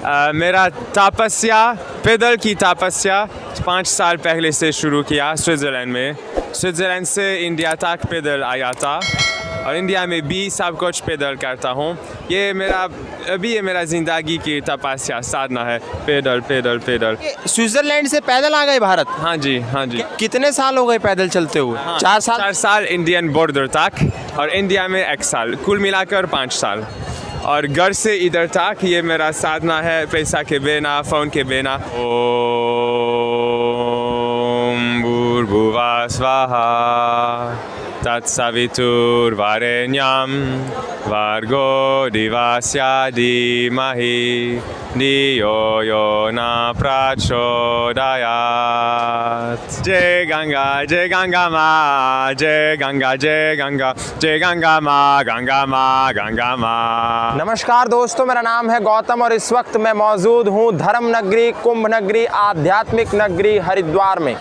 मेरा तपस्या पैदल की तपस्या 5 साल पहले से शुरू किया स्विट्ज़रलैंड में। स्विट्ज़रलैंड से इंडिया तक पैदल आया था और इंडिया में भी सब कुछ पैदल करता हूँ। ये मेरा ज़िंदगी की तपस्या साधना है, पैदल पैदल पैदल। स्विट्जरलैंड से पैदल आ गए भारत? हाँ जी, हाँ जी। कितने साल हो गए पैदल चलते हुए? हाँ, 4 साल? 4 साल इंडियन बॉर्डर तक और इंडिया में 1 साल, कुल मिलाकर 5 साल। और घर से इधर तक ये मेरा साधना है, पैसा के बिना, फ़ोन के बिना। ओम भूर्भुवः स्वः तत्सवितुर्वरेण्यं भर्गो देवस्य धीमहि धियो यो न प्रचोदयात्। जय गंगा माँ, जय गंगा माँ, गंगा माँ। नमस्कार दोस्तों, मेरा नाम है गौतम और इस वक्त मैं मौजूद हूँ धर्म नगरी, कुंभ नगरी, आध्यात्मिक नगरी हरिद्वार में।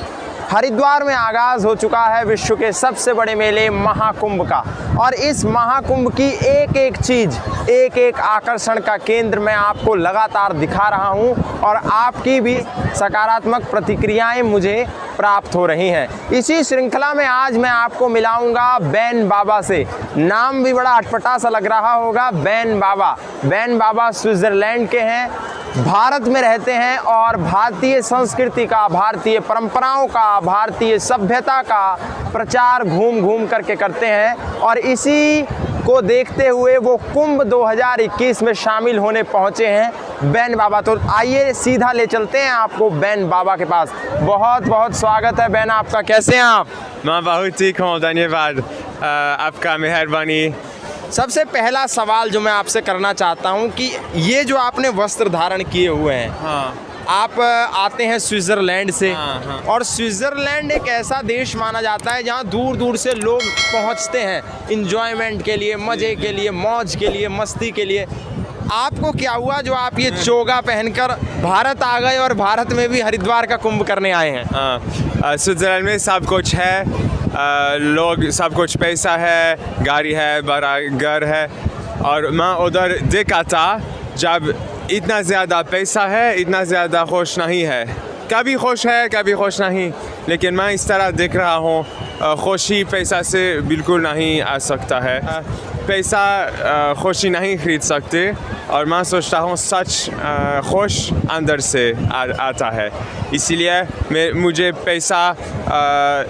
हरिद्वार में आगाज़ हो चुका है विश्व के सबसे बड़े मेले महाकुंभ का और इस महाकुंभ की एक एक चीज़, एक एक आकर्षण का केंद्र मैं आपको लगातार दिखा रहा हूं और आपकी भी सकारात्मक प्रतिक्रियाएं मुझे प्राप्त हो रही हैं। इसी श्रृंखला में आज मैं आपको मिलाऊंगा बैन बाबा से। नाम भी बड़ा अटपटा सा लग रहा होगा, बैन बाबा। बैन बाबा स्विट्ज़रलैंड के हैं, भारत में रहते हैं और भारतीय संस्कृति का, भारतीय परंपराओं का, भारतीय सभ्यता का प्रचार घूम घूम करके करते हैं और इसी को देखते हुए वो कुंभ 2021 में शामिल होने पहुंचे हैं बैन बाबा। तो आइए सीधा ले चलते हैं आपको बैन बाबा के पास। बहुत बहुत स्वागत है बैन आपका, कैसे हैं आप? मैं बहुत ठीक हूँ, धन्यवाद आपका, मेहरबानी। सबसे पहला सवाल जो मैं आपसे करना चाहता हूं कि ये जो आपने वस्त्र धारण किए हुए हैं, हाँ। आप आते हैं स्विट्ज़रलैंड से, हाँ। और स्विट्ज़रलैंड एक ऐसा देश माना जाता है जहां दूर दूर से लोग पहुंचते हैं इंजॉयमेंट के लिए, मज़े के लिए, मौज के लिए, मस्ती के लिए। आपको क्या हुआ जो आप ये चोगा पहनकर भारत आ गए और भारत में भी हरिद्वार का कुंभ करने आए हैं? स्विट्ज़रलैंड में सब कुछ है, लोग, सब कुछ, पैसा है, गाड़ी है, बड़ा घर है। और मैं उधर देखा था जब इतना ज़्यादा पैसा है, इतना ज़्यादा खुश नहीं है। कभी खुश है, कभी खुश नहीं, लेकिन मैं इस तरह देख रहा हूँ। खुशी पैसा से बिल्कुल नहीं आ सकता है। पैसा खुशी नहीं खरीद सकते और मैं सोचता हूँ सच खुश अंदर से आता है। इसीलिए मुझे पैसा,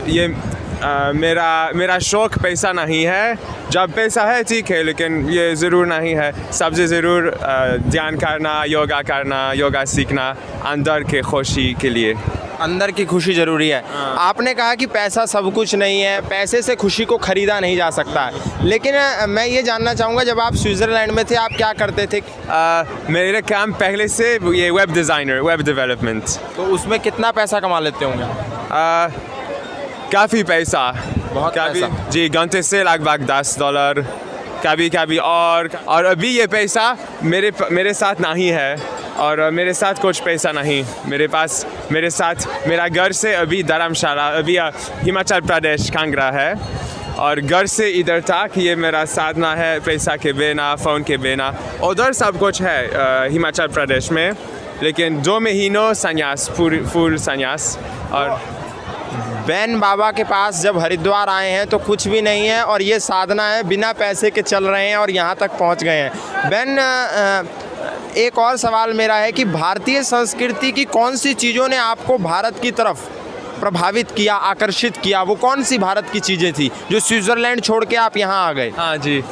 ये मेरा शौक़ पैसा नहीं है। जब पैसा है ठीक है, लेकिन ये ज़रूर नहीं है। सबसे ज़रूर ध्यान करना, योगा सीखना अंदर के खुशी के लिए। अंदर की खुशी ज़रूरी है। आपने कहा कि पैसा सब कुछ नहीं है, पैसे से खुशी को ख़रीदा नहीं जा सकता है, लेकिन मैं ये जानना चाहूँगा जब आप स्विट्ज़रलैंड में थे आप क्या करते थे? मेरे काम पहले से ये वेब डिज़ाइनर, वेब डेवलपमेंट। तो उसमें कितना पैसा कमा लेते होंगे? काफ़ी पैसा, बहुत पैसा। जी, घंटे से लगभग $10, कभी और अभी ये पैसा मेरे साथ नहीं है और मेरे साथ कुछ पैसा नहीं। मेरे साथ मेरा घर से अभी धर्मशाला, अभी हिमाचल प्रदेश कांगड़ा है और घर से इधर तक ये मेरा साधना है, पैसा के बिना, फ़ोन के बिना। उधर सब कुछ है हिमाचल प्रदेश में, लेकिन 2 महीनों संन्यास, फुल संन्यास। और बैन बाबा के पास जब हरिद्वार आए हैं तो कुछ भी नहीं है और ये साधना है, बिना पैसे के चल रहे हैं और यहाँ तक पहुँच गए हैं। बैन, एक और सवाल मेरा है कि भारतीय संस्कृति की कौन सी चीज़ों ने आपको भारत की तरफ प्रभावित किया, आकर्षित किया? वो कौन सी भारत की चीज़ें थी जो स्विट्ज़रलैंड छोड़ के आप यहाँ आ गए? हाँ जी,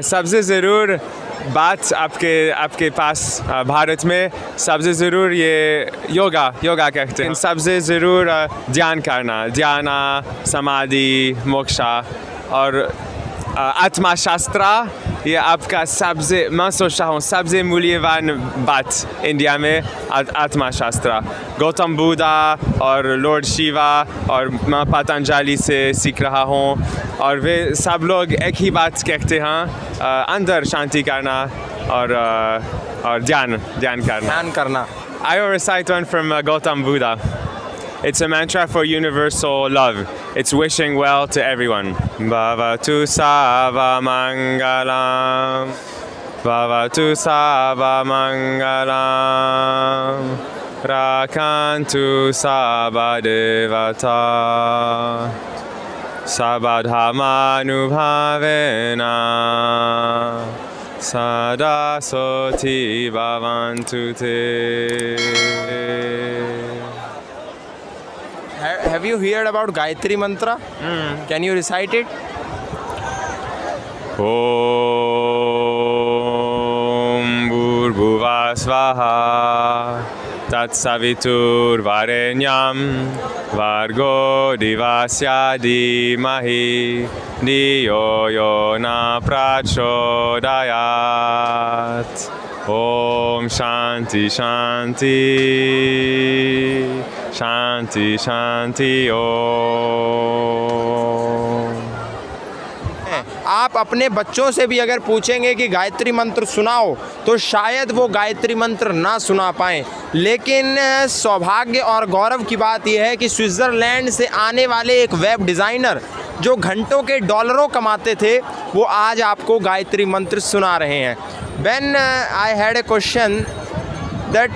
सबसे ज़रूर बात आपके पास भारत में सबसे ज़रूर ये योगा कहते हैं। सबसे ज़रूर ध्यान करना, ध्यान, समाधि, मोक्षा और आत्मा शास्त्र। ये आपका सबसे, मैं सोचता हूँ सबसे मूल्यवान बात इंडिया में आत्मा शास्त्र। गौतम बुद्धा और लॉर्ड शिवा और मैं पतंजलि से सीख रहा हूँ और वे सब लोग एक ही बात कहते हैं, अंदर शांति करना और ध्यान करना। I will recite one from Gautam Buddha. It's a mantra for universal love. It's wishing well to everyone. Bhavatu Sava Mangalam. Bhavatu Sabba Mangalam Rakantu Sabba Devata Sabba Dhammanubhavena Sada Soti Bhavantu Te. Have you heard about Gayatri Mantra? Can you recite it? Om Bhurbhuvah Svaha Tatsavitur Varenyam Vargo Divasya Dhimahi Dhiyo Yona Prachodayat. Om Shanti Shanti Shanti Shanti Om. आप अपने बच्चों से भी अगर पूछेंगे कि गायत्री मंत्र सुनाओ तो शायद वो गायत्री मंत्र ना सुना पाएँ, लेकिन सौभाग्य और गौरव की बात यह है कि स्विट्ज़रलैंड से आने वाले एक वेब डिज़ाइनर जो घंटों के डॉलरों कमाते थे वो आज आपको गायत्री मंत्र सुना रहे हैं. When I had a question that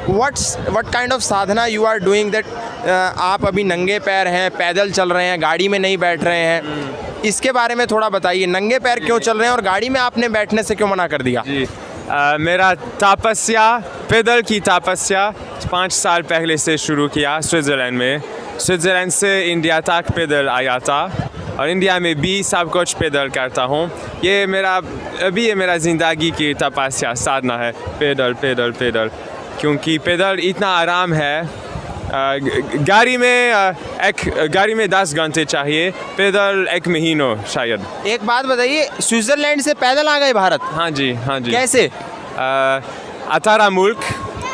what kind of Sadhana you are doing that आप अभी नंगे पैर हैं, पैदल चल रहे हैं, गाड़ी में नहीं बैठ रहे हैं, इसके बारे में थोड़ा बताइए. नंगे पैर क्यों चल रहे हैं और गाड़ी में आपने बैठने से क्यों मना कर दिया? जी मेरा तपस्या, पैदल की तपस्या 5 साल पहले से शुरू किया स्विट्ज़रलैंड में. स्विट्ज़रलैंड से इंडिया तक पैदल आया था और इंडिया में भी सब कुछ पैदल करता हूँ. ये मेरा ज़िंदगी की तपस्या साधना है, पैदल पैदल पैदल, क्योंकि पैदल इतना आराम है. गाड़ी में 10 घंटे चाहिए, पैदल 1 महीनों शायद. एक बात बताइए, स्विट्ज़रलैंड से पैदल आ गए भारत? हाँ जी. कैसे? 18 मुल्क,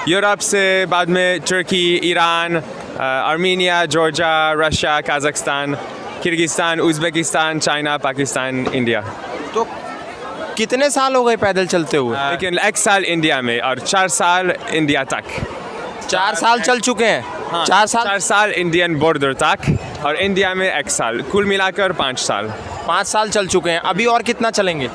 यूरोप से, बाद में तुर्की, Iran, Armenia, Georgia, Russia, Kazakhstan, Kyrgyzstan, Uzbekistan, China, Pakistan, India. तो कितने साल हो गए पैदल चलते हुए? लेकिन 1 साल इंडिया में और 4 साल इंडिया तक. 4 साल चल चुके हैं. हाँ, 4 साल इंडियन बॉर्डर तक और इंडिया में 1 साल, कुल मिलाकर 5 साल. 5 साल चल चुके हैं. अभी और कितना चलेंगे?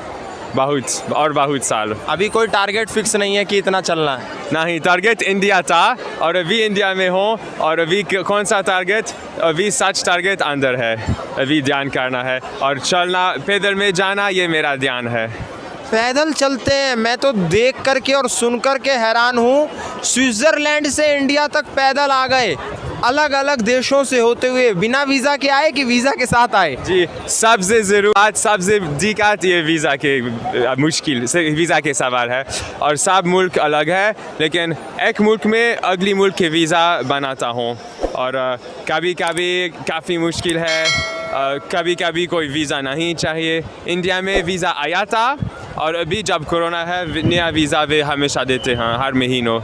बहुत साल. अभी कोई टारगेट फिक्स नहीं है कि इतना चलना है? नहीं, टारगेट इंडिया था और अभी इंडिया में हो. और अभी कौन सा टारगेट? अभी सच टारगेट अंदर है. अभी ध्यान करना है और चलना, पैदल में जाना, ये मेरा ध्यान है. पैदल चलते हैं. मैं तो देख करके और सुन करके हैरान हूँ. स्विट्ज़रलैंड से इंडिया तक पैदल आ गए, अलग अलग देशों से होते हुए. बिना वीज़ा के आए कि वीज़ा के साथ आए? जी, सबसे ज़रूरत, सबसे दिक्कत ये वीज़ा के मुश्किल से वीज़ा के सवाल है. और सब मुल्क अलग है, लेकिन एक मुल्क में अगली मुल्क के वीज़ा बनाता हूँ. और कभी कभी काफ़ी मुश्किल है, कभी कभी कोई वीज़ा नहीं चाहिए. इंडिया में वीज़ा आया था और अभी जब कोरोना है नया वीज़ा वे हमेशा देते हैं हर महीनों.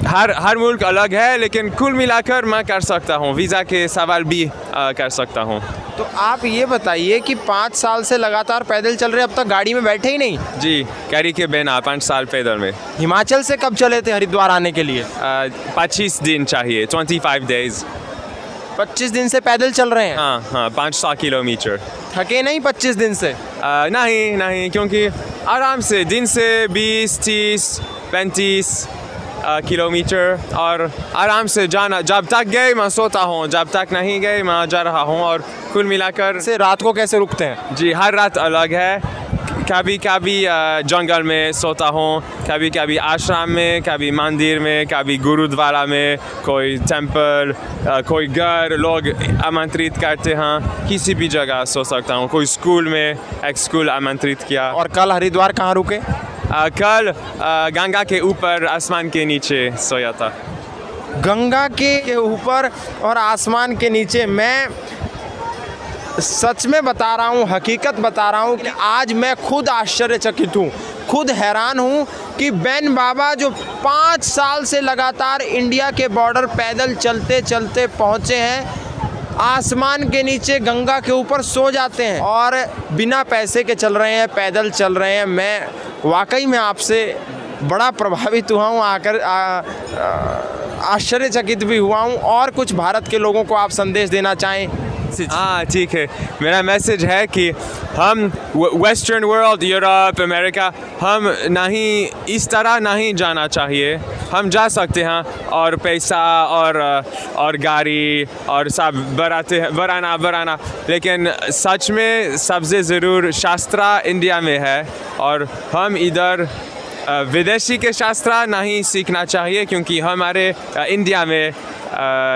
हर मुल्क अलग है, लेकिन कुल मिलाकर मैं कर सकता हूँ, वीज़ा के सवाल भी कर सकता हूँ. तो आप ये बताइए कि 5 साल से लगातार पैदल चल रहे, अब तक गाड़ी में बैठे ही नहीं? जी, गाड़ी के बिना 5 साल पैदल में. हिमाचल से कब चले थे हरिद्वार आने के लिए? 25 दिन चाहिए, 25 days. 25 दिन से पैदल चल रहे हैं? हाँ, 500 किलोमीटर. थके नहीं 25 दिन से? नहीं, क्योंकि आराम से दिन से 20, 30, 35 किलोमीटर और आराम से जाना. जब तक गए मैं सोता हूँ, जब तक नहीं गए मैं जा रहा हूँ. और कुल मिलाकर से रात को कैसे रुकते हैं? जी, हर रात अलग है. कभी जंगल में सोता हूँ, कभी आश्रम में, कभी मंदिर में, कभी गुरुद्वारा में, कोई टेंपल, कोई घर लोग आमंत्रित करते हैं, किसी भी जगह सो सकता हूँ. कोई स्कूल में, एक स्कूल आमंत्रित किया. और कल हरिद्वार कहाँ रुके? कल गंगा के ऊपर आसमान के नीचे सोया था. गंगा के ऊपर और आसमान के नीचे. मैं सच में बता रहा हूँ, हकीकत बता रहा हूँ कि आज मैं खुद आश्चर्यचकित हूँ, खुद हैरान हूँ कि बेन बाबा जो 5 साल से लगातार इंडिया के बॉर्डर पैदल चलते चलते पहुँचे हैं, आसमान के नीचे गंगा के ऊपर सो जाते हैं और बिना पैसे के चल रहे हैं, पैदल चल रहे हैं. मैं वाकई में आपसे बड़ा प्रभावित हुआ हूँ, आकर आश्चर्यचकित भी हुआ हूँ. और कुछ भारत के लोगों को आप संदेश देना चाहें? मैसेज। हाँ ठीक है, मेरा मैसेज है कि हम वेस्टर्न वर्ल्ड, यूरोप, अमेरिका, हम नहीं इस तरह नहीं जाना चाहिए। हम जा सकते हैं और पैसा और गाड़ी और सब बढ़ाना, लेकिन सच में सबसे ज़रूर शास्त्र इंडिया में है और हम इधर विदेशी के शास्त्र नहीं सीखना चाहिए, क्योंकि हमारे इंडिया में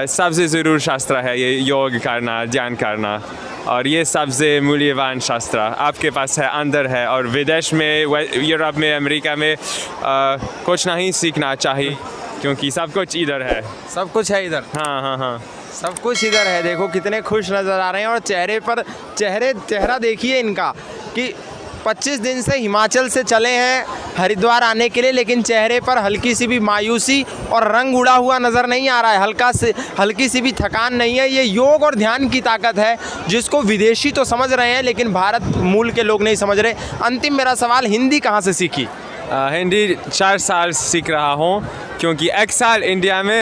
सबसे ज़रूर शास्त्र है ये योग करना, ध्यान करना, और ये सबसे मूल्यवान शास्त्र आपके पास है, अंदर है। और विदेश में, यूरोप में, अमेरिका में कुछ नहीं सीखना चाहिए, क्योंकि सब कुछ इधर है। सब कुछ है इधर। हाँ हाँ हाँ, सब कुछ इधर है। देखो कितने खुश नज़र आ रहे हैं और चेहरे पर चेहरा देखिए इनका कि 25 दिन से हिमाचल से चले हैं हरिद्वार आने के लिए, लेकिन चेहरे पर हल्की सी भी मायूसी और रंग उड़ा हुआ नज़र नहीं आ रहा है, हल्की सी भी थकान नहीं है। ये योग और ध्यान की ताकत है जिसको विदेशी तो समझ रहे हैं, लेकिन भारत मूल के लोग नहीं समझ रहे। अंतिम मेरा सवाल, हिंदी कहाँ से सीखी? हिंदी 4 साल सीख रहा हूँ, क्योंकि 1 साल इंडिया में